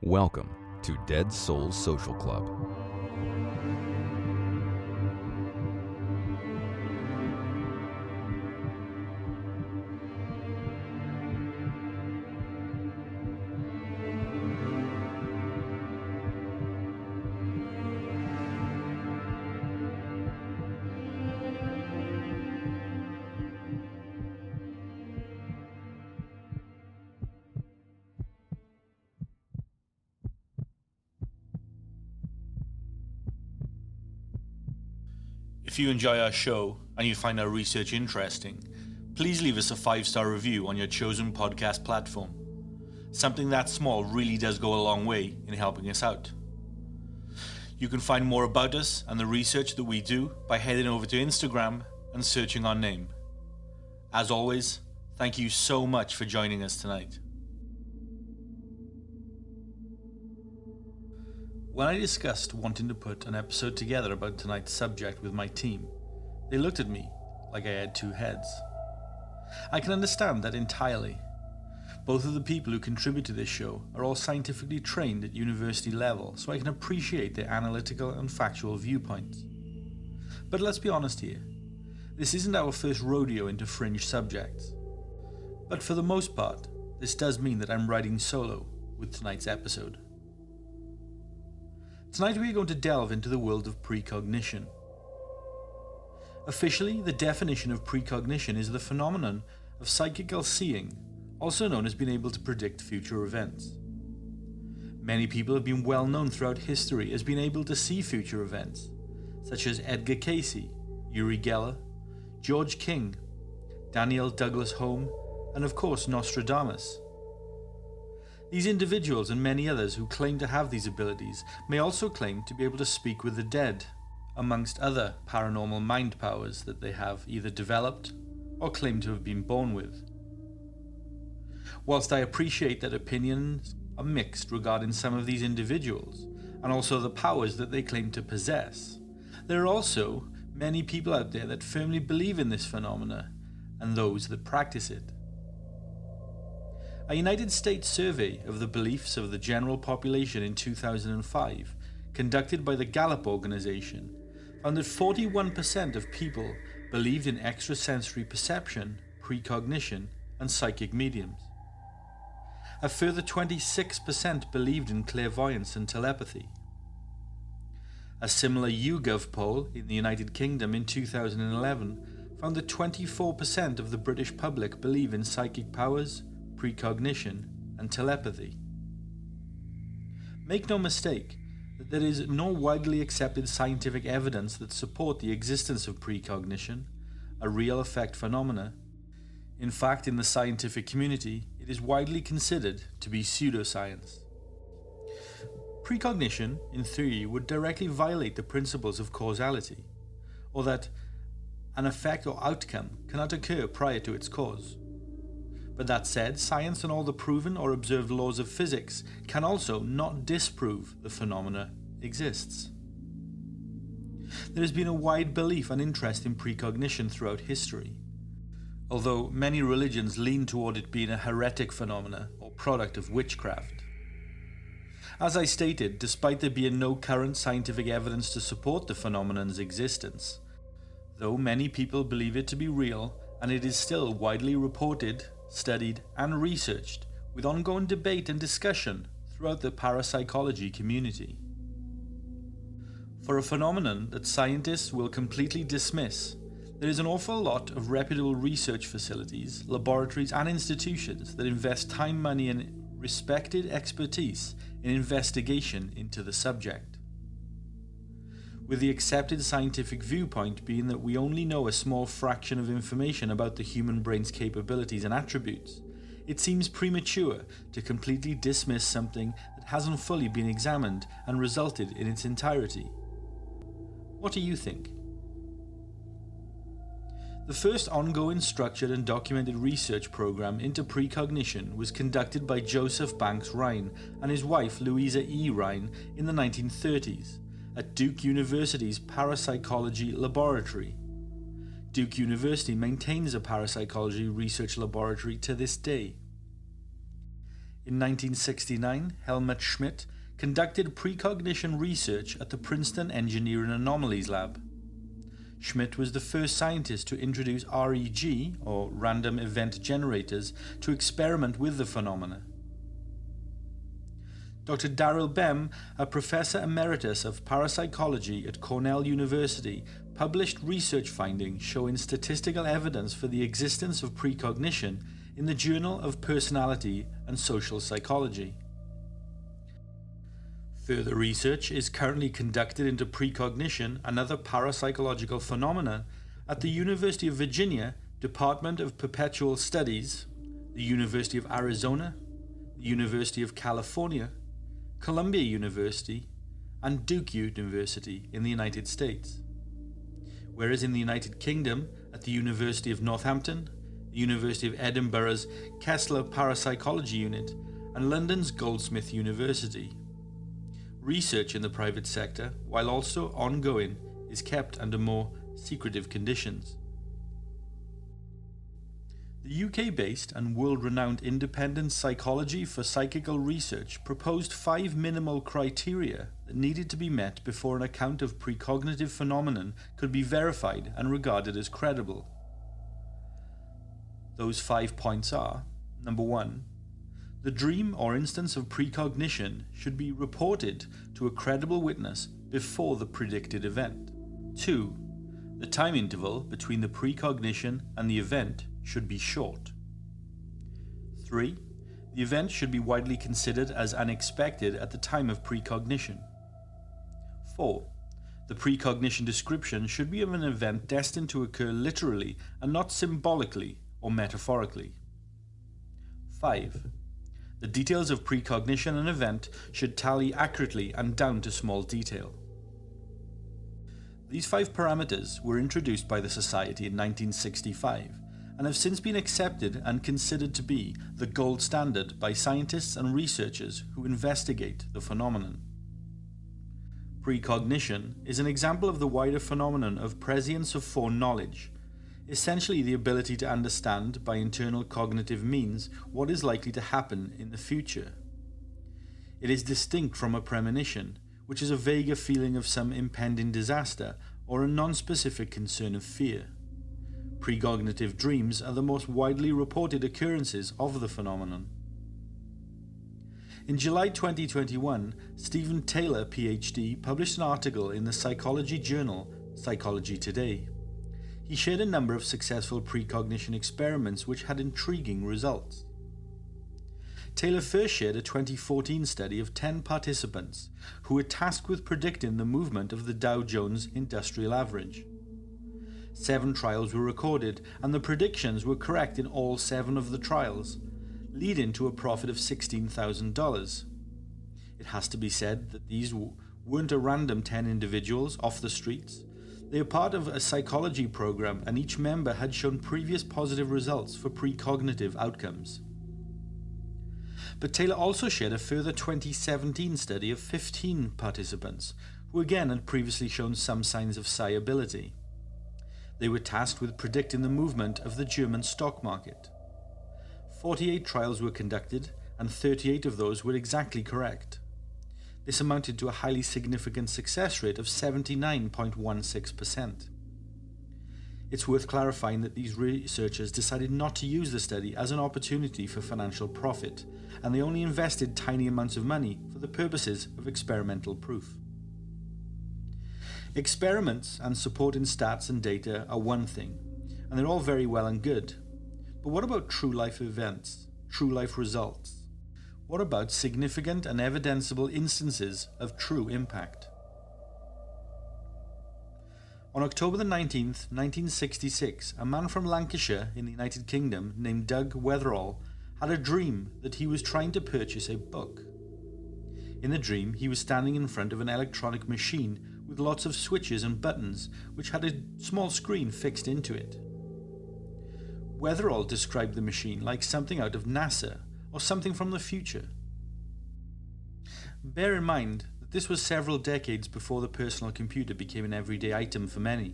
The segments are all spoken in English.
Welcome to Dead Souls Social Club. If you enjoy our show and you find our research interesting, please leave us a 5-star review on your chosen podcast platform. Something that small really does go a long way in helping us out. You can find more about us and the research that we do by heading over to Instagram and searching our name. As always, thank you so much for joining us tonight. When I discussed wanting to put an episode together about tonight's subject with my team, they looked at me like I had two heads. I can understand that entirely. Both of the people who contribute to this show are all scientifically trained at university level, so I can appreciate their analytical and factual viewpoints. But let's be honest here, this isn't our first rodeo into fringe subjects. But for the most part, this does mean that I'm riding solo with tonight's episode. Tonight we are going to delve into the world of precognition. Officially, the definition of precognition is the phenomenon of psychical seeing, also known as being able to predict future events. Many people have been well known throughout history as being able to see future events, such as Edgar Cayce, Uri Geller, George King, Daniel Douglas Home, and of course Nostradamus. These individuals and many others who claim to have these abilities may also claim to be able to speak with the dead, amongst other paranormal mind powers that they have either developed or claim to have been born with. Whilst I appreciate that opinions are mixed regarding some of these individuals, and also the powers that they claim to possess, there are also many people out there that firmly believe in this phenomena, and those that practice it. A United States survey of the beliefs of the general population in 2005, conducted by the Gallup organization, found that 41% of people believed in extrasensory perception, precognition, and psychic mediums. A further 26% believed in clairvoyance and telepathy. A similar YouGov poll in the United Kingdom in 2011 found that 24% of the British public believe in psychic powers, precognition, and telepathy. Make no mistake that there is no widely accepted scientific evidence that support the existence of precognition, a real effect phenomena. In fact, in the scientific community, it is widely considered to be pseudoscience. Precognition, in theory, would directly violate the principles of causality, or that an effect or outcome cannot occur prior to its cause. But that said, science and all the proven or observed laws of physics can also not disprove the phenomena exists. There has been a wide belief and interest in precognition throughout history, although many religions lean toward it being a heretic phenomena or product of witchcraft. As I stated, despite there being no current scientific evidence to support the phenomenon's existence, though many people believe it to be real, and it is still widely reported, studied, and researched, with ongoing debate and discussion throughout the parapsychology community. For a phenomenon that scientists will completely dismiss, there is an awful lot of reputable research facilities, laboratories, and institutions that invest time, money, and respected expertise in investigation into the subject. With the accepted scientific viewpoint being that we only know a small fraction of information about the human brain's capabilities and attributes, it seems premature to completely dismiss something that hasn't fully been examined and resulted in its entirety. What do you think? The first ongoing structured and documented research program into precognition was conducted by Joseph Banks Rhine and his wife Louisa E. Rhine in the 1930s. At Duke University's Parapsychology Laboratory. Duke University maintains a parapsychology research laboratory to this day. In 1969, Helmut Schmidt conducted precognition research at the Princeton Engineering Anomalies Lab. Schmidt was the first scientist to introduce REG, or random event generators, to experiment with the phenomena. Dr. Daryl Bem, a professor emeritus of parapsychology at Cornell University, published research findings showing statistical evidence for the existence of precognition in the Journal of Personality and Social Psychology. Further research is currently conducted into precognition and other parapsychological phenomena at the University of Virginia, Department of Perpetual Studies, the University of Arizona, the University of California, Columbia University, and Duke University in the United States. Whereas in the United Kingdom, at the University of Northampton, the University of Edinburgh's Kessler Parapsychology Unit, and London's Goldsmith University. Research in the private sector, while also ongoing, is kept under more secretive conditions. The UK-based and world-renowned Independent Psychology for Psychical Research proposed 5 minimal criteria that needed to be met before an account of precognitive phenomenon could be verified and regarded as credible. Those 5 points are: number 1, the dream or instance of precognition should be reported to a credible witness before the predicted event. 2, the time interval between the precognition and the event should be short. 3, the event should be widely considered as unexpected at the time of precognition. 4, the precognition description should be of an event destined to occur literally and not symbolically or metaphorically. 5, the details of precognition and event should tally accurately and down to small detail. These 5 parameters were introduced by the Society in 1965 and have since been accepted and considered to be the gold standard by scientists and researchers who investigate the phenomenon. Precognition is an example of the wider phenomenon of prescience of foreknowledge, essentially the ability to understand by internal cognitive means what is likely to happen in the future. It is distinct from a premonition, which is a vaguer feeling of some impending disaster or a non-specific concern of fear. Precognitive dreams are the most widely reported occurrences of the phenomenon. In July 2021, Stephen Taylor, PhD, published an article in the psychology journal Psychology Today. He shared a number of successful precognition experiments which had intriguing results. Taylor first shared a 2014 study of 10 participants who were tasked with predicting the movement of the Dow Jones Industrial Average. 7 trials were recorded, and the predictions were correct in all 7 of the trials, leading to a profit of $16,000. It has to be said that these weren't a random 10 individuals off the streets. They are part of a psychology program, and each member had shown previous positive results for precognitive outcomes. But Taylor also shared a further 2017 study of 15 participants, who again had previously shown some signs of psi ability. They were tasked with predicting the movement of the German stock market. 48 trials were conducted, and 38 of those were exactly correct. This amounted to a highly significant success rate of 79.16%. It's worth clarifying that these researchers decided not to use the study as an opportunity for financial profit, and they only invested tiny amounts of money for the purposes of experimental proof. Experiments and supporting stats and data are one thing, and they're all very well and good. But what about true life events, true life results? What about significant and evidenceable instances of true impact? On October the 19th, 1966, a man from Lancashire in the United Kingdom named Doug Weatherall had a dream that he was trying to purchase a book. In the dream, he was standing in front of an electronic machine with lots of switches and buttons, which had a small screen fixed into it. Weatherall described the machine like something out of NASA or something from the future. Bear in mind that this was several decades before the personal computer became an everyday item for many.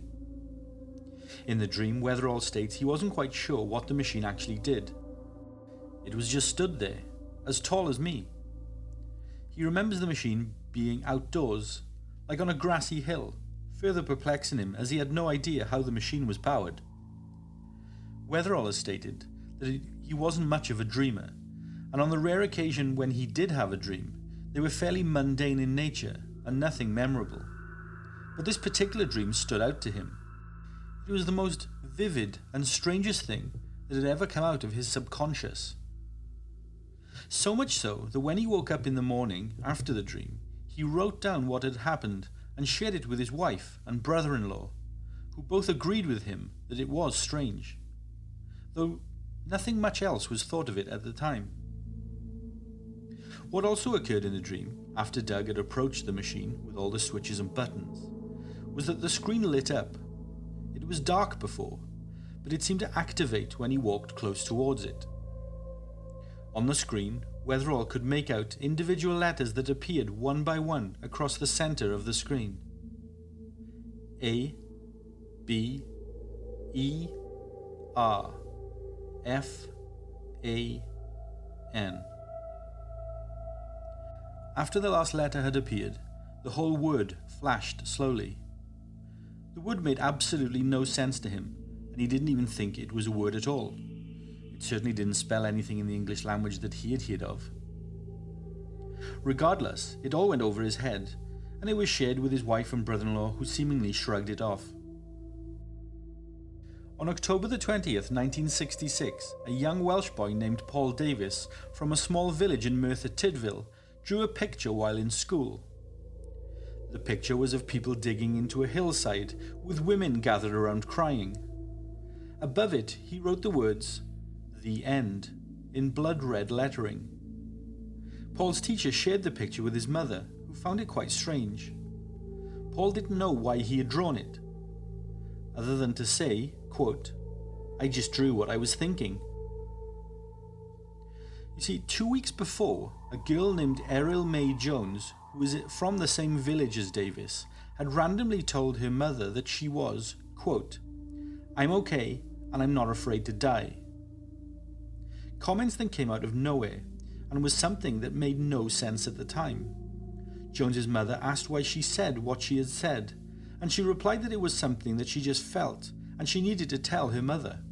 In the dream, Weatherall states he wasn't quite sure what the machine actually did. It was just stood there, as tall as me. He remembers the machine being outdoors, like on a grassy hill, further perplexing him as he had no idea how the machine was powered. Weatherall has stated that he wasn't much of a dreamer, and on the rare occasion when he did have a dream, they were fairly mundane in nature and nothing memorable. But this particular dream stood out to him. It was the most vivid and strangest thing that had ever come out of his subconscious. So much so that when he woke up in the morning after the dream, he wrote down what had happened and shared it with his wife and brother-in-law, who both agreed with him that it was strange, though nothing much else was thought of it at the time. What also occurred in the dream, after Doug had approached the machine with all the switches and buttons, was that the screen lit up. It was dark before, but it seemed to activate when he walked close towards it. On the screen, Weatherall could make out individual letters that appeared one by one across the center of the screen. A, B, E, R, F, A, N. After the last letter had appeared, the whole word flashed slowly. The word made absolutely no sense to him, and he didn't even think it was a word at all. It certainly didn't spell anything in the English language that he had heard of. Regardless, it all went over his head, and it was shared with his wife and brother-in-law, who seemingly shrugged it off. On October the 20th, 1966, a young Welsh boy named Paul Davis from a small village in Merthyr Tydfil drew a picture while in school. The picture was of people digging into a hillside with women gathered around crying. Above it, he wrote the words, "The End," in blood-red lettering. Paul's teacher shared the picture with his mother, who found it quite strange. Paul didn't know why he had drawn it, other than to say, quote, "I just drew what I was thinking." You see, 2 weeks before, a girl named Errol May Jones, who was from the same village as Davis, had randomly told her mother that she was, quote, "I'm okay and I'm not afraid to die." Comments then came out of nowhere and was something that made no sense at the time. Jones's mother asked why she said what she had said, and she replied that it was something that she just felt and she needed to tell her mother.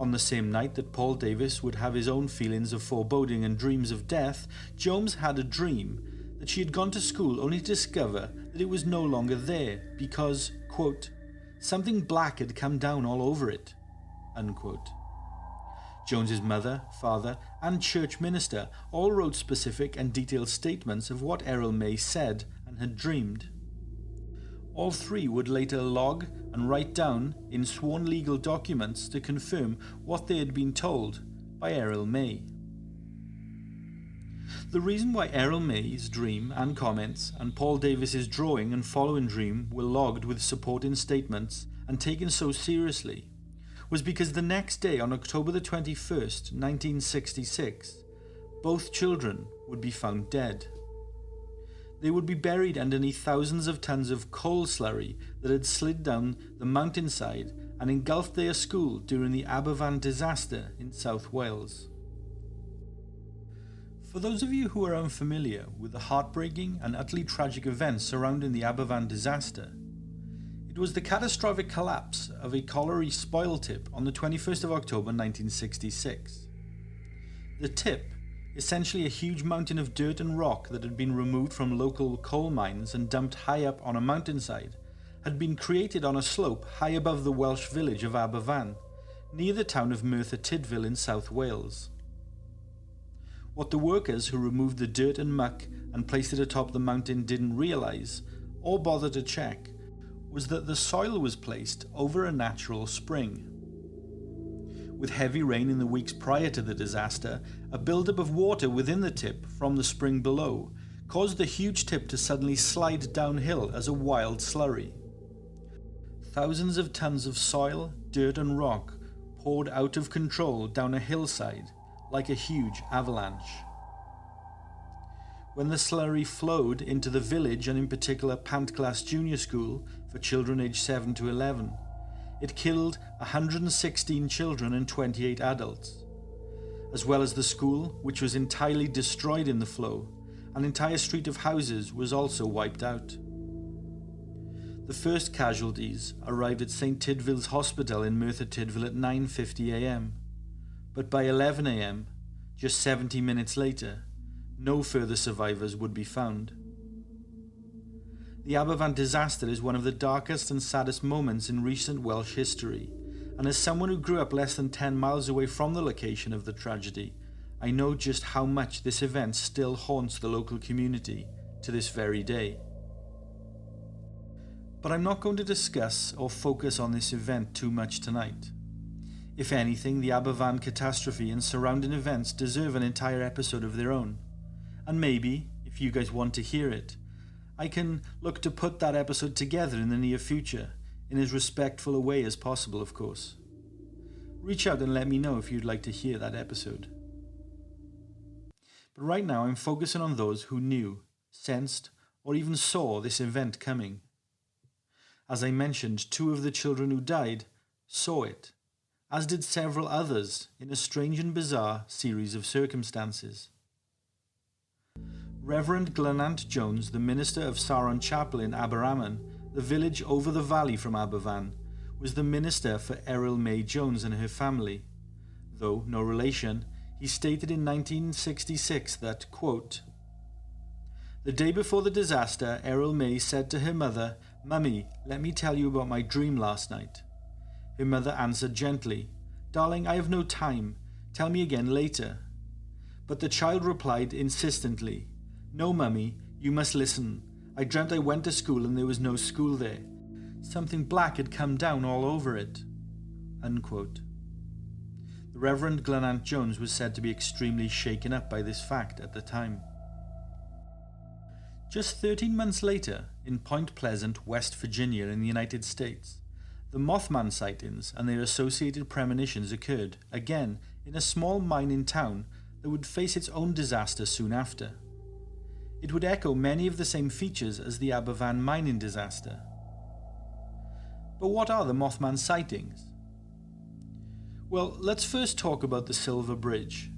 On the same night that Paul Davis would have his own feelings of foreboding and dreams of death, Jones had a dream that she had gone to school only to discover that it was no longer there because, quote, "something black had come down all over it," unquote. Jones's mother, father, and church minister all wrote specific and detailed statements of what Errol May said and had dreamed. All three would later log and write down in sworn legal documents to confirm what they had been told by Errol May. The reason why Errol May's dream and comments and Paul Davis's drawing and following dream were logged with supporting statements and taken so seriously was because the next day, on October the 21st, 1966, both children would be found dead. They would be buried underneath thousands of tons of coal slurry that had slid down the mountainside and engulfed their school during the Aberfan disaster in South Wales. For those of you who are unfamiliar with the heartbreaking and utterly tragic events surrounding the Aberfan disaster, it was the catastrophic collapse of a colliery spoil tip on the 21st of October 1966. The tip, essentially a huge mountain of dirt and rock that had been removed from local coal mines and dumped high up on a mountainside, had been created on a slope high above the Welsh village of Aberfan, near the town of Merthyr Tydfil in South Wales. What the workers who removed the dirt and muck and placed it atop the mountain didn't realise, or bother to check, was that the soil was placed over a natural spring. With heavy rain in the weeks prior to the disaster, a buildup of water within the tip from the spring below caused the huge tip to suddenly slide downhill as a wild slurry. Thousands of tons of soil, dirt and rock poured out of control down a hillside like a huge avalanche. When the slurry flowed into the village, and in particular Pantglas Junior School for children aged 7 to 11, it killed 116 children and 28 adults. as well as the school, which was entirely destroyed in the flow. An entire street of houses was also wiped out. The first casualties arrived at St. Tydfil's Hospital in Merthyr Tydfil at 9:50 a.m. But by 11 a.m., just 70 minutes later, no further survivors would be found. The Aberfan disaster is one of the darkest and saddest moments in recent Welsh history, and as someone who grew up less than 10 miles away from the location of the tragedy, I know just how much this event still haunts the local community to this very day. But I'm not going to discuss or focus on this event too much tonight. If anything, the Aberfan catastrophe and surrounding events deserve an entire episode of their own. And maybe, if you guys want to hear it, I can look to put that episode together in the near future, in as respectful a way as possible, of course. Reach out and let me know if you'd like to hear that episode. But right now I'm focusing on those who knew, sensed, or even saw this event coming. As I mentioned, 2 of the children who died saw it, as did several others in a strange and bizarre series of circumstances. Reverend Glenant Jones, the minister of Saron Chapel in Aberaman, the village over the valley from Aberfan, was the minister for Errol May Jones and her family. Though no relation, he stated in 1966 that, quote, "The day before the disaster, Errol May said to her mother, 'Mummy, let me tell you about my dream last night.' Her mother answered gently, 'Darling, I have no time. Tell me again later.' But the child replied insistently, 'No, Mummy, you must listen. I dreamt I went to school and there was no school there. Something black had come down all over it.'" Unquote. The Reverend Glenant Jones was said to be extremely shaken up by this fact at the time. Just 13 months later, in Point Pleasant, West Virginia in the United States, the Mothman sightings and their associated premonitions occurred, again, in a small mining town that would face its own disaster soon after. It would echo many of the same features as the Aberfan mining disaster. But what are the Mothman sightings? Well, let's first talk about the Silver Bridge.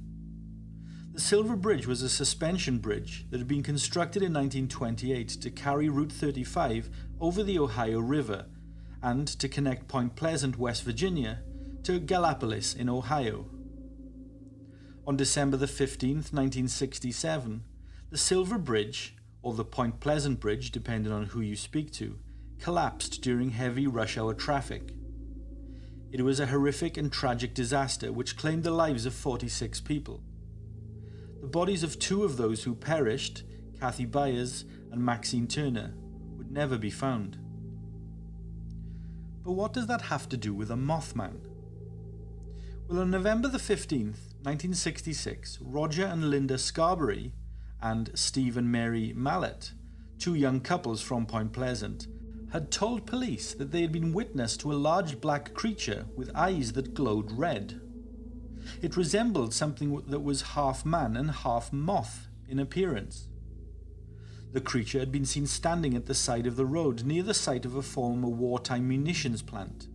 The Silver Bridge was a suspension bridge that had been constructed in 1928 to carry Route 35 over the Ohio River and to connect Point Pleasant, West Virginia, to Gallipolis in Ohio. On December the 15th, 1967, the Silver Bridge, or the Point Pleasant Bridge depending on who you speak to, collapsed during heavy rush hour traffic. It was a horrific and tragic disaster which claimed the lives of 46 people. The bodies of 2 of those who perished, Kathy Byers and Maxine Turner, would never be found. But what does that have to do with a Mothman? Well, on November the 15th, 1966, Roger and Linda Scarberry and Steve and Mary Mallett, 2 young couples from Point Pleasant, had told police that they had been witness to a large black creature with eyes that glowed red. It resembled something that was half man and half moth in appearance. The creature had been seen standing at the side of the road near the site of a former wartime munitions plant.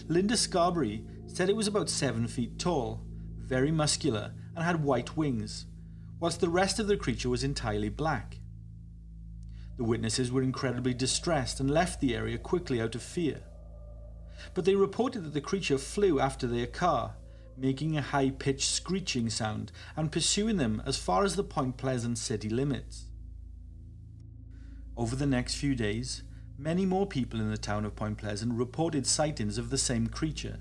Linda Scarberry said it was about 7 feet tall, very muscular, and had white wings, whilst the rest of the creature was entirely black. The witnesses were incredibly distressed and left the area quickly out of fear. But they reported that the creature flew after their car, making a high-pitched screeching sound and pursuing them as far as the Point Pleasant city limits. Over the next few days, many more people in the town of Point Pleasant reported sightings of the same creature.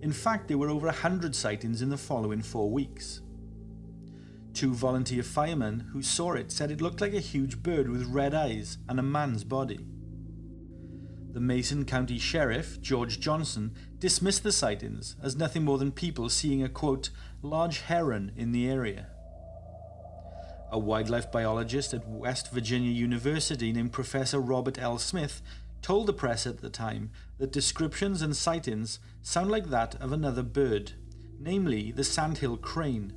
In fact, there were over 100 sightings in the following 4 weeks. 2 volunteer firemen who saw it said it looked like a huge bird with red eyes and a man's body. The Mason County Sheriff, George Johnson, dismissed the sightings as nothing more than people seeing a, quote, large heron in the area. A wildlife biologist at West Virginia University named Professor Robert L. Smith told the press at the time that descriptions and sightings sound like that of another bird, namely the sandhill crane,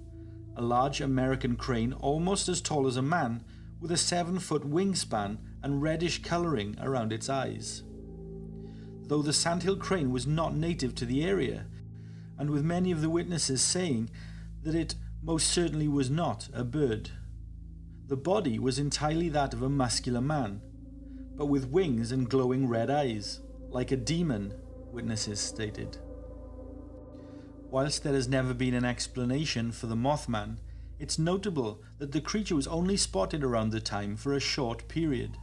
a large American crane almost as tall as a man with a 7-foot wingspan and reddish colouring around its eyes. Though the sandhill crane was not native to the area, and with many of the witnesses saying that it most certainly was not a bird. The body was entirely that of a muscular man, but with wings and glowing red eyes, like a demon, witnesses stated. Whilst there has never been an explanation for the Mothman, it's notable that the creature was only spotted around the time for a short period.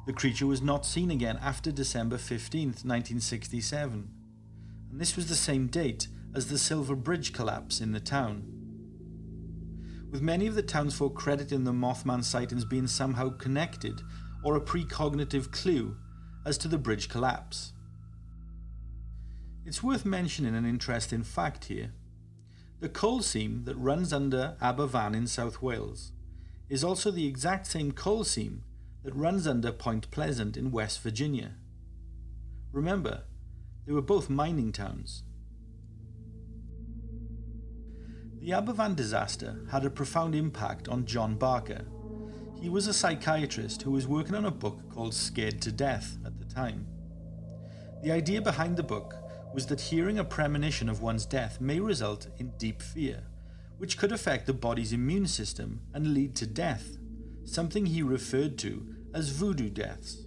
The creature was not seen again after December 15th, 1967, and this was the same date as the Silver Bridge collapse in the town, with many of the townsfolk crediting the Mothman sightings being somehow connected or a precognitive clue as to the bridge collapse. It's worth mentioning an interesting fact here. The coal seam that runs under Aberfan in South Wales is also the exact same coal seam that runs under Point Pleasant in West Virginia. Remember, they were both mining towns. The Aberfan disaster had a profound impact on John Barker. He was a psychiatrist who was working on a book called Scared to Death at the time. The idea behind the book was that hearing a premonition of one's death may result in deep fear, which could affect the body's immune system and lead to death, something he referred to as voodoo deaths.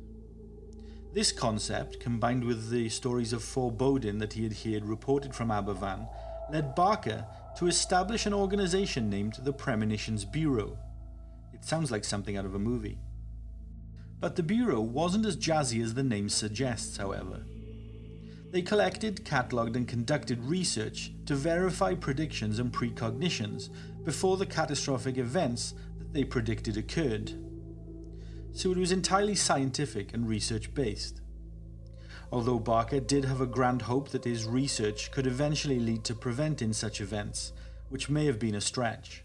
This concept, combined with the stories of foreboding that he had heard reported from Aberfan, led Barker to establish an organization named the Premonitions Bureau. It sounds like something out of a movie. But the Bureau wasn't as jazzy as the name suggests, however. They collected, catalogued and conducted research to verify predictions and precognitions before the catastrophic events that they predicted occurred. So it was entirely scientific and research-based. Although Barker did have a grand hope that his research could eventually lead to preventing such events, which may have been a stretch.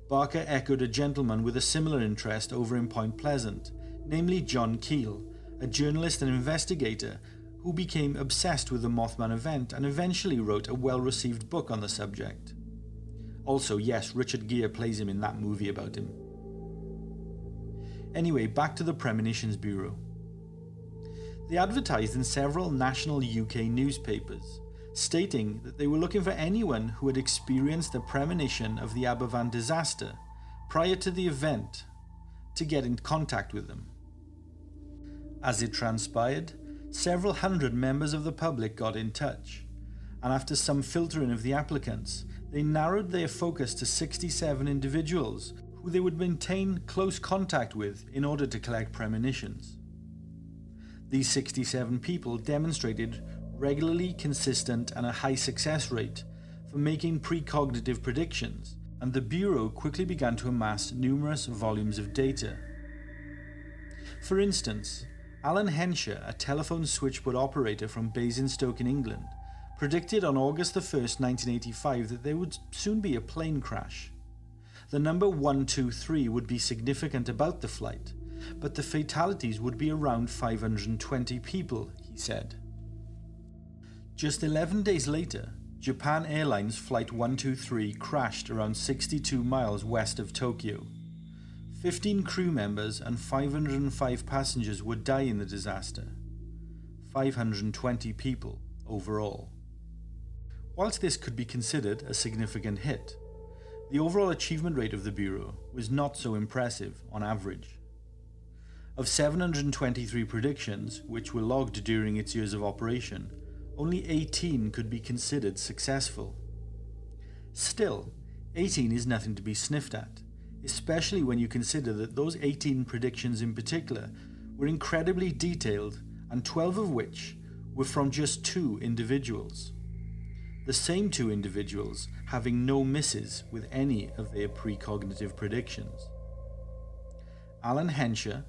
Barker echoed a gentleman with a similar interest over in Point Pleasant, namely John Keel, a journalist and investigator who became obsessed with the Mothman event and eventually wrote a well-received book on the subject. Also, yes, Richard Gere plays him in that movie about him. Anyway, back to the Premonitions Bureau. They advertised in several national UK newspapers, stating that they were looking for anyone who had experienced a premonition of the Aberfan disaster prior to the event to get in contact with them. As it transpired, several hundred members of the public got in touch, and after some filtering of the applicants, they narrowed their focus to 67 individuals who they would maintain close contact with in order to collect premonitions. These 67 people demonstrated regularly consistent and a high success rate for making precognitive predictions, and the Bureau quickly began to amass numerous volumes of data. For instance, Alan Henshaw, a telephone switchboard operator from Basingstoke in England, predicted on August 1, 1985 that there would soon be a plane crash. The number 123 would be significant about the flight, but the fatalities would be around 520 people, he said. Just 11 days later, Japan Airlines Flight 123 crashed around 62 miles west of Tokyo. 15 crew members and 505 passengers would die in the disaster. 520 people overall. Whilst this could be considered a significant hit, the overall achievement rate of the Bureau was not so impressive on average. Of 723 predictions, which were logged during its years of operation, only 18 could be considered successful. Still, 18 is nothing to be sniffed at, especially when you consider that those 18 predictions in particular were incredibly detailed, and 12 of which were from just 2 individuals. The same 2 individuals having no misses with any of their precognitive predictions. Alan Henshaw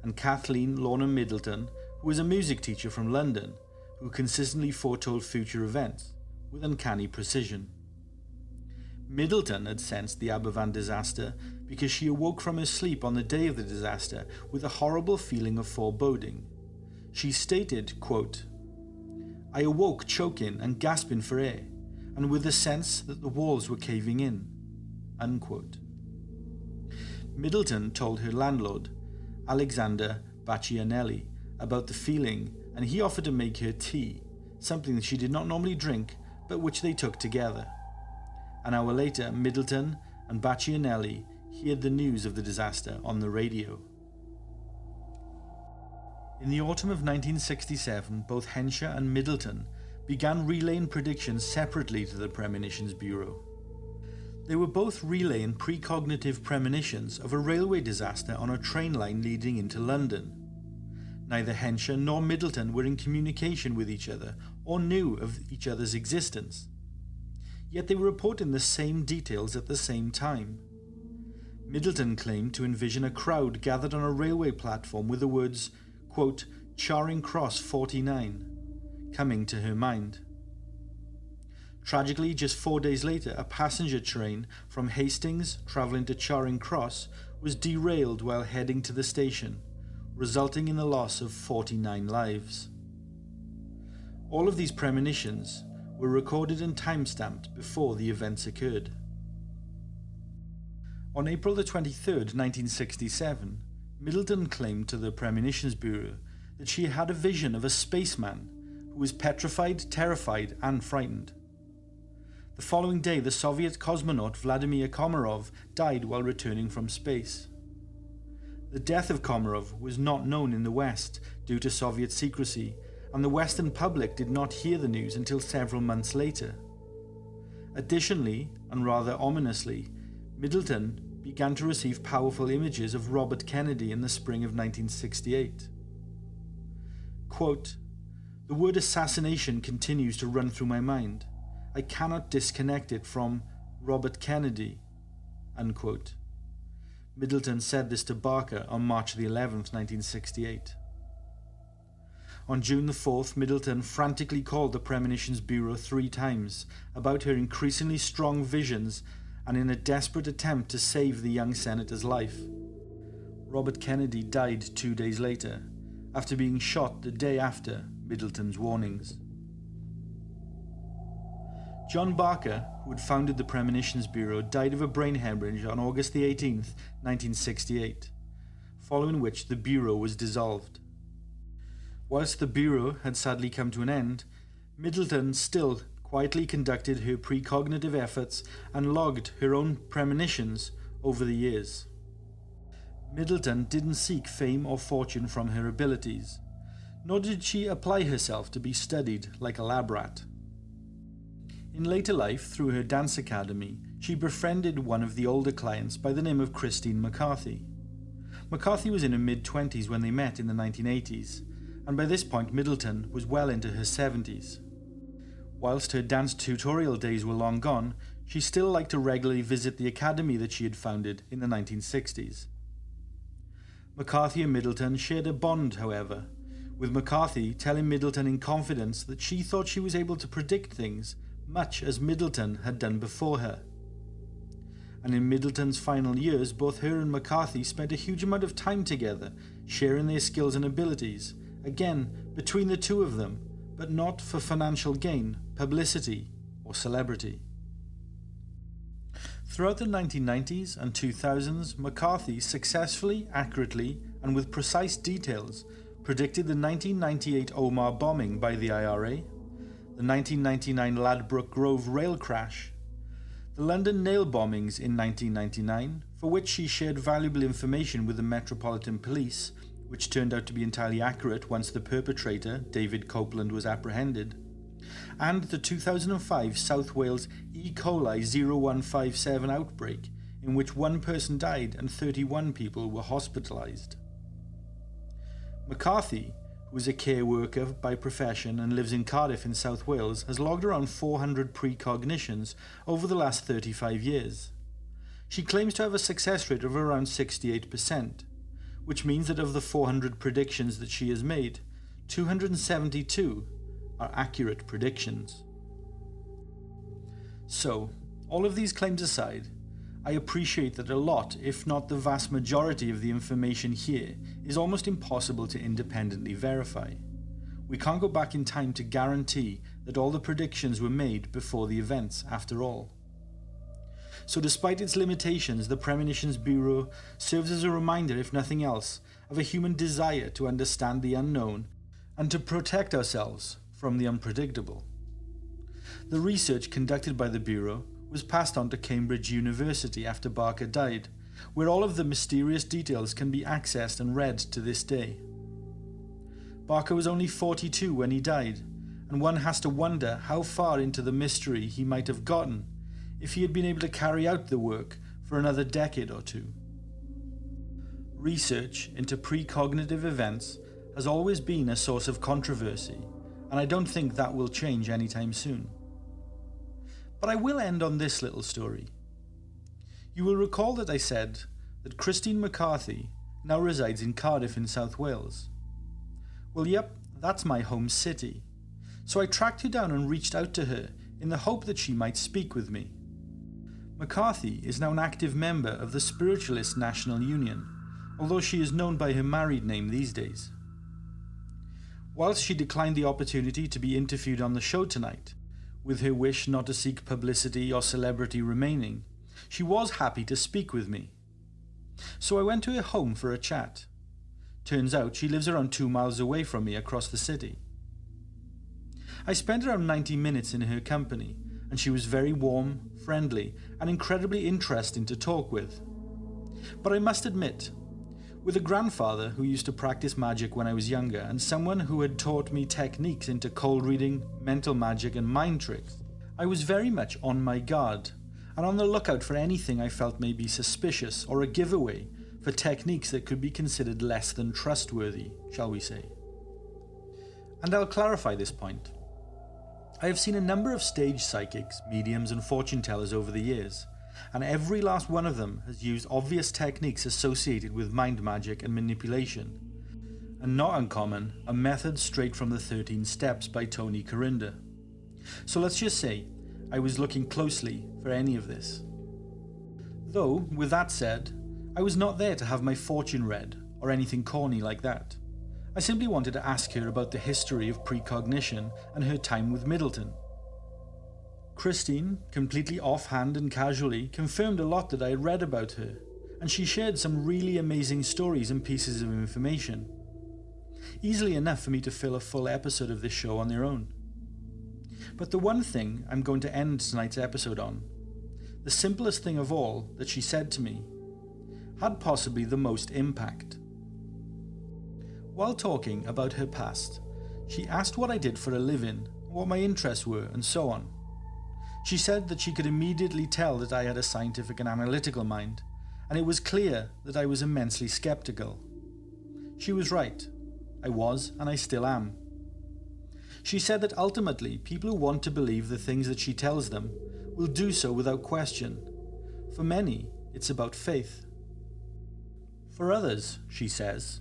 and Kathleen Lorna Middleton, who was a music teacher from London, who consistently foretold future events with uncanny precision. Middleton had sensed the Aberfan disaster because she awoke from her sleep on the day of the disaster with a horrible feeling of foreboding. She stated, quote, "I awoke choking and gasping for air, and with the sense that the walls were caving in," unquote. Middleton told her landlord, Alexander Baccianelli, about the feeling, and he offered to make her tea, something that she did not normally drink but which they took together. An hour later, Middleton and Bacianelli heard the news of the disaster on the radio. In the autumn of 1967, both Hensher and Middleton began relaying predictions separately to the Premonitions Bureau. They were both relaying precognitive premonitions of a railway disaster on a train line leading into London. Neither Hensher nor Middleton were in communication with each other or knew of each other's existence. Yet they were reporting the same details at the same time. Middleton claimed to envision a crowd gathered on a railway platform with the words, quote, "Charing Cross 49, coming to her mind. Tragically, just 4 days later, a passenger train from Hastings travelling to Charing Cross was derailed while heading to the station, resulting in the loss of 49 lives. All of these premonitions were recorded and time-stamped before the events occurred. On April the 23rd, 1967, Middleton claimed to the Premonitions Bureau that she had a vision of a spaceman who was petrified, terrified, and frightened. The following day, the Soviet cosmonaut Vladimir Komarov died while returning from space. The death of Komarov was not known in the West due to Soviet secrecy, and the Western public did not hear the news until several months later. Additionally, and rather ominously, Middleton began to receive powerful images of Robert Kennedy in the spring of 1968. Quote, "The word assassination continues to run through my mind. I cannot disconnect it from Robert Kennedy," unquote. Middleton said this to Barker on March the 11th, 1968. On June the 4th, Middleton frantically called the Premonitions Bureau 3 times about her increasingly strong visions and in a desperate attempt to save the young senator's life. Robert Kennedy died 2 days later, after being shot the day after Middleton's warnings. John Barker, who had founded the Premonitions Bureau, died of a brain hemorrhage on August the 18th, 1968, following which the Bureau was dissolved. Whilst the Bureau had sadly come to an end, Middleton still quietly conducted her precognitive efforts and logged her own premonitions over the years. Middleton didn't seek fame or fortune from her abilities, nor did she apply herself to be studied like a lab rat. In later life, through her dance academy, she befriended one of the older clients by the name of Christine McCarthy. McCarthy was in her mid-20s when they met in the 1980s, and by this point Middleton was well into her 70s. Whilst her dance tutorial days were long gone, she still liked to regularly visit the academy that she had founded in the 1960s. McCarthy and Middleton shared a bond, however, with McCarthy telling Middleton in confidence that she thought she was able to predict things much as Middleton had done before her. And in Middleton's final years, both her and McCarthy spent a huge amount of time together, sharing their skills and abilities, again, between the two of them, but not for financial gain, publicity, or celebrity. Throughout the 1990s and 2000s, McCarthy successfully, accurately, and with precise details predicted the 1998 Omar bombing by the IRA, the 1999 Ladbroke Grove rail crash, the London nail bombings in 1999, for which she shared valuable information with the Metropolitan Police, which turned out to be entirely accurate once the perpetrator, David Copeland, was apprehended, and the 2005 South Wales E. coli 0157 outbreak, in which 1 person died and 31 people were hospitalised. McCarthy, who is a care worker by profession and lives in Cardiff in South Wales, has logged around 400 precognitions over the last 35 years. She claims to have a success rate of around 68%, which means that of the 400 predictions that she has made, 272 are accurate predictions. So, all of these claims aside, I appreciate that a lot, if not the vast majority of the information here, is almost impossible to independently verify. We can't go back in time to guarantee that all the predictions were made before the events, after all. So despite its limitations, the Premonitions Bureau serves as a reminder, if nothing else, of a human desire to understand the unknown and to protect ourselves from the unpredictable. The research conducted by the Bureau was passed on to Cambridge University after Barker died, where all of the mysterious details can be accessed and read to this day. Barker was only 42 when he died, and one has to wonder how far into the mystery he might have gotten if he had been able to carry out the work for another decade or two. Research into precognitive events has always been a source of controversy, and I don't think that will change anytime soon. But I will end on this little story. You will recall that I said that Christine McCarthy now resides in Cardiff in South Wales. Well, yep, that's my home city. So I tracked her down and reached out to her in the hope that she might speak with me. McCarthy is now an active member of the Spiritualist National Union, although she is known by her married name these days. Whilst she declined the opportunity to be interviewed on the show tonight, with her wish not to seek publicity or celebrity remaining, she was happy to speak with me. So I went to her home for a chat. Turns out she lives around 2 miles away from me across the city. I spent around 90 minutes in her company, and she was very warm, friendly, and incredibly interesting to talk with. But I must admit, with a grandfather who used to practice magic when I was younger, and someone who had taught me techniques into cold reading, mental magic, and mind tricks, I was very much on my guard, and on the lookout for anything I felt may be suspicious or a giveaway for techniques that could be considered less than trustworthy, shall we say. And I'll clarify this point. I have seen a number of stage psychics, mediums, and fortune tellers over the years, and every last one of them has used obvious techniques associated with mind magic and manipulation, and not uncommon, a method straight from the 13 Steps by Tony Corinda. So let's just say I was looking closely for any of this. Though, with that said, I was not there to have my fortune read or anything corny like that. I simply wanted to ask her about the history of precognition and her time with Middleton. Christine, completely offhand and casually, confirmed a lot that I had read about her, and she shared some really amazing stories and pieces of information. Easily enough for me to fill a full episode of this show on their own. But the one thing I'm going to end tonight's episode on, the simplest thing of all that she said to me, had possibly the most impact. While talking about her past, she asked what I did for a living, what my interests were, and so on. She said that she could immediately tell that I had a scientific and analytical mind, and it was clear that I was immensely skeptical. She was right. I was, and I still am. She said that ultimately, people who want to believe the things that she tells them will do so without question. For many, it's about faith. For others, she says,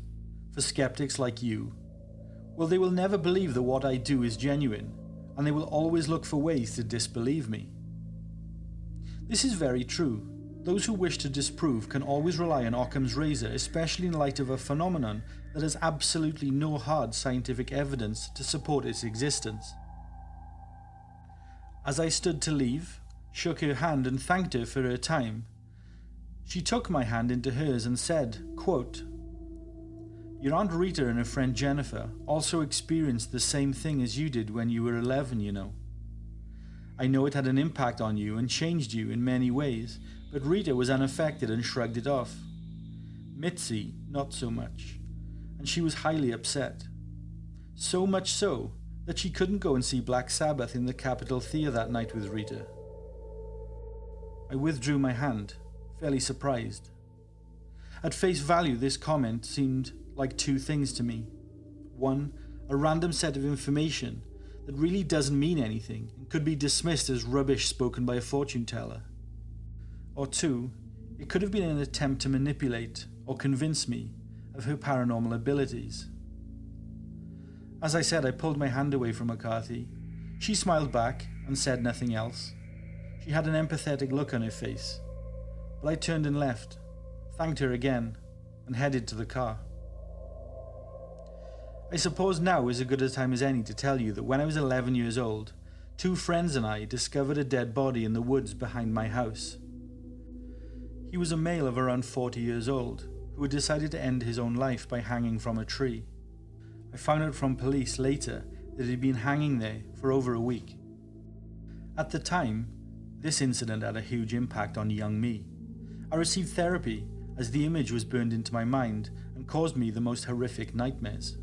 for skeptics like you, well, they will never believe that what I do is genuine, and they will always look for ways to disbelieve me. This is very true. Those who wish to disprove can always rely on Occam's razor, especially in light of a phenomenon that has absolutely no hard scientific evidence to support its existence. As I stood to leave, shook her hand and thanked her for her time, she took my hand into hers and said, quote, "Your Aunt Rita and her friend Jennifer also experienced the same thing as you did when you were 11, you know. I know it had an impact on you and changed you in many ways, but Rita was unaffected and shrugged it off. Mitzi, not so much, and she was highly upset. So much so that she couldn't go and see Black Sabbath in the Capitol Theatre that night with Rita." I withdrew my hand, fairly surprised. At face value, this comment seemed like two things to me. One, a random set of information that really doesn't mean anything and could be dismissed as rubbish spoken by a fortune teller. Or two, it could have been an attempt to manipulate or convince me of her paranormal abilities. As I said, I pulled my hand away from McCarthy. She smiled back and said nothing else. She had an empathetic look on her face. But I turned and left, thanked her again, and headed to the car. I suppose now is as good a time as any to tell you that when I was 11 years old, 2 friends and I discovered a dead body in the woods behind my house. He was a male of around 40 years old, who had decided to end his own life by hanging from a tree. I found out from police later that he'd been hanging there for over a week. At the time, this incident had a huge impact on young me. I received therapy as the image was burned into my mind and caused me the most horrific nightmares.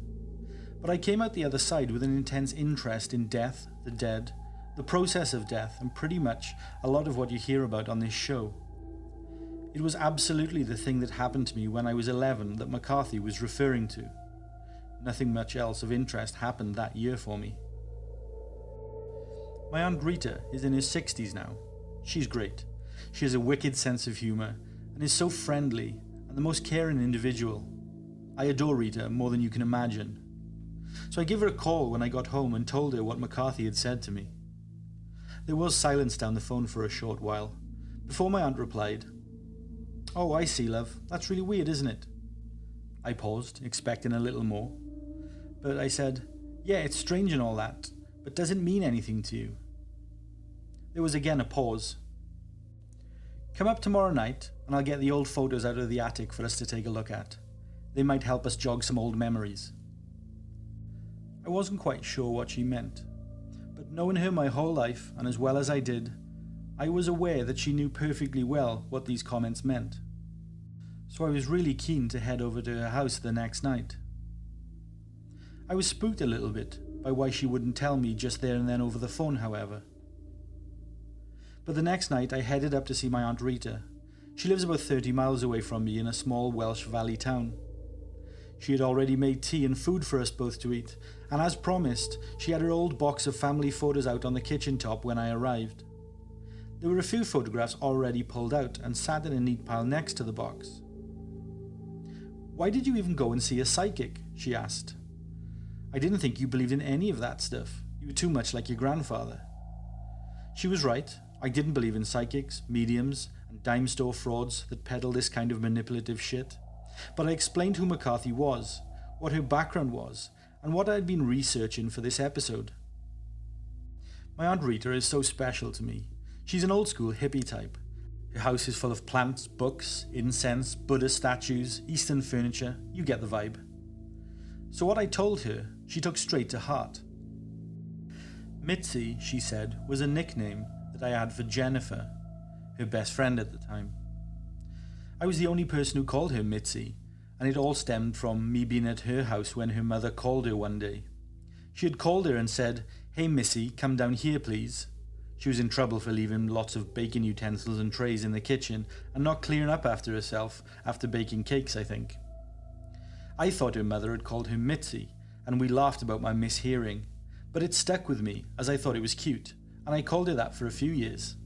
But I came out the other side with an intense interest in death, the dead, the process of death, and pretty much a lot of what you hear about on this show. It was absolutely the thing that happened to me when I was 11 that McCarthy was referring to. Nothing much else of interest happened that year for me. My Aunt Rita is in her 60s now. She's great. She has a wicked sense of humour and is so friendly and the most caring individual. I adore Rita more than you can imagine. So I gave her a call when I got home and told her what McCarthy had said to me. There was silence down the phone for a short while, before my aunt replied, "Oh, I see, love. That's really weird, isn't it?" I paused, expecting a little more. But I said, "Yeah, it's strange and all that, but does it mean anything to you?" There was again a pause. "Come up tomorrow night and I'll get the old photos out of the attic for us to take a look at. They might help us jog some old memories." I wasn't quite sure what she meant, but knowing her my whole life, and as well as I did, I was aware that she knew perfectly well what these comments meant. So I was really keen to head over to her house the next night. I was spooked a little bit by why she wouldn't tell me just there and then over the phone, however. But the next night I headed up to see my Aunt Rita. She lives about 30 miles away from me in a small Welsh valley town. She had already made tea and food for us both to eat, and as promised, she had her old box of family photos out on the kitchen top when I arrived. There were a few photographs already pulled out and sat in a neat pile next to the box. "Why did you even go and see a psychic?" she asked. "I didn't think you believed in any of that stuff. You were too much like your grandfather." She was right. I didn't believe in psychics, mediums, and dime store frauds that peddle this kind of manipulative shit. But I explained who McCarthy was, what her background was, and what I had been researching for this episode. My Aunt Rita is so special to me. She's an old school hippie type. Her house is full of plants, books, incense, Buddha statues, Eastern furniture. You get the vibe. So what I told her, she took straight to heart. Mitzi, she said, was a nickname that I had for Jennifer, her best friend at the time. I was the only person who called her Mitzi, and it all stemmed from me being at her house when her mother called her one day. She had called her and said, "Hey Missy, come down here please." She was in trouble for leaving lots of baking utensils and trays in the kitchen and not clearing up after herself after baking cakes, I think. I thought her mother had called her Mitzi, and we laughed about my mishearing, but it stuck with me as I thought it was cute, and I called her that for a few years.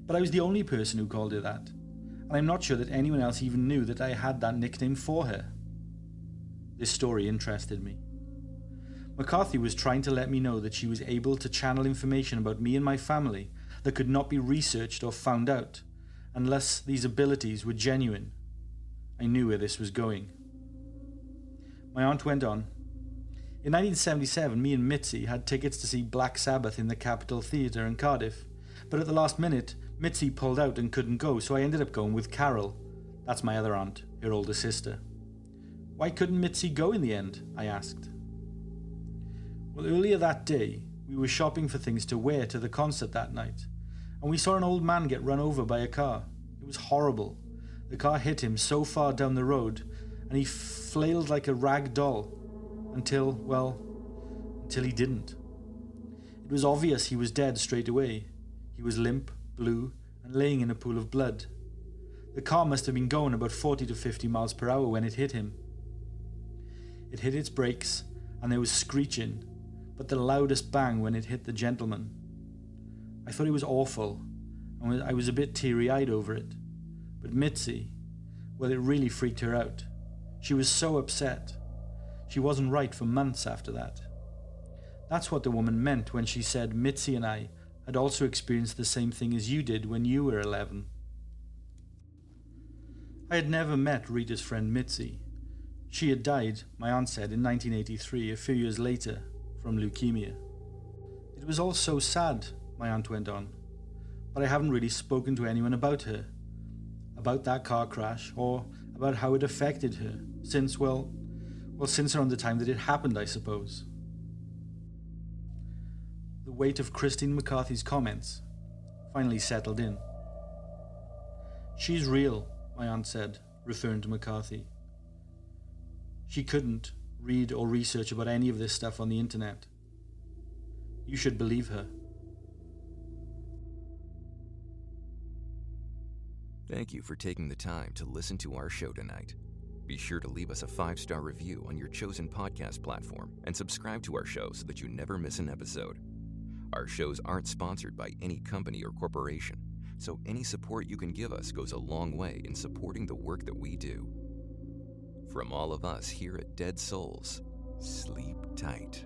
But I was the only person who called her that, and I'm not sure that anyone else even knew that I had that nickname for her. This story interested me. McCarthy was trying to let me know that she was able to channel information about me and my family that could not be researched or found out, unless these abilities were genuine. I knew where this was going. My aunt went on. In 1977, me and Mitzi had tickets to see Black Sabbath in the Capitol Theatre in Cardiff, but at the last minute, Mitzi pulled out and couldn't go, so I ended up going with Carol. That's my other aunt, her older sister. "Why couldn't Mitzi go in the end?" I asked. "Well, earlier that day, we were shopping for things to wear to the concert that night, and we saw an old man get run over by a car. It was horrible. The car hit him so far down the road, and he flailed like a rag doll until he didn't. It was obvious he was dead straight away. He was limp, blue, and laying in a pool of blood. The car must have been going about 40 to 50 miles per hour when it hit him. It hit its brakes, and there was screeching, but the loudest bang when it hit the gentleman. I thought it was awful, and I was a bit teary-eyed over it. But Mitzi, well, it really freaked her out. She was so upset. She wasn't right for months after that. That's what the woman meant when she said Mitzi and I had also experienced the same thing as you did when you were 11. I had never met Rita's friend Mitzi. She had died, my aunt said, in 1983, a few years later, from leukemia. It was all so sad, my aunt went on, but I haven't really spoken to anyone about her, about that car crash, or about how it affected her, since around the time that it happened, I suppose. The The weight of Christine McCarthy's comments finally settled in. "She's real," my aunt said, referring to McCarthy. "She couldn't read or research about any of this stuff on the internet. You should believe her." Thank you for taking the time to listen to our show tonight. Be sure to leave us a 5-star review on your chosen podcast platform and subscribe to our show so that you never miss an episode. Our shows aren't sponsored by any company or corporation, so any support you can give us goes a long way in supporting the work that we do. From all of us here at Dead Souls, sleep tight.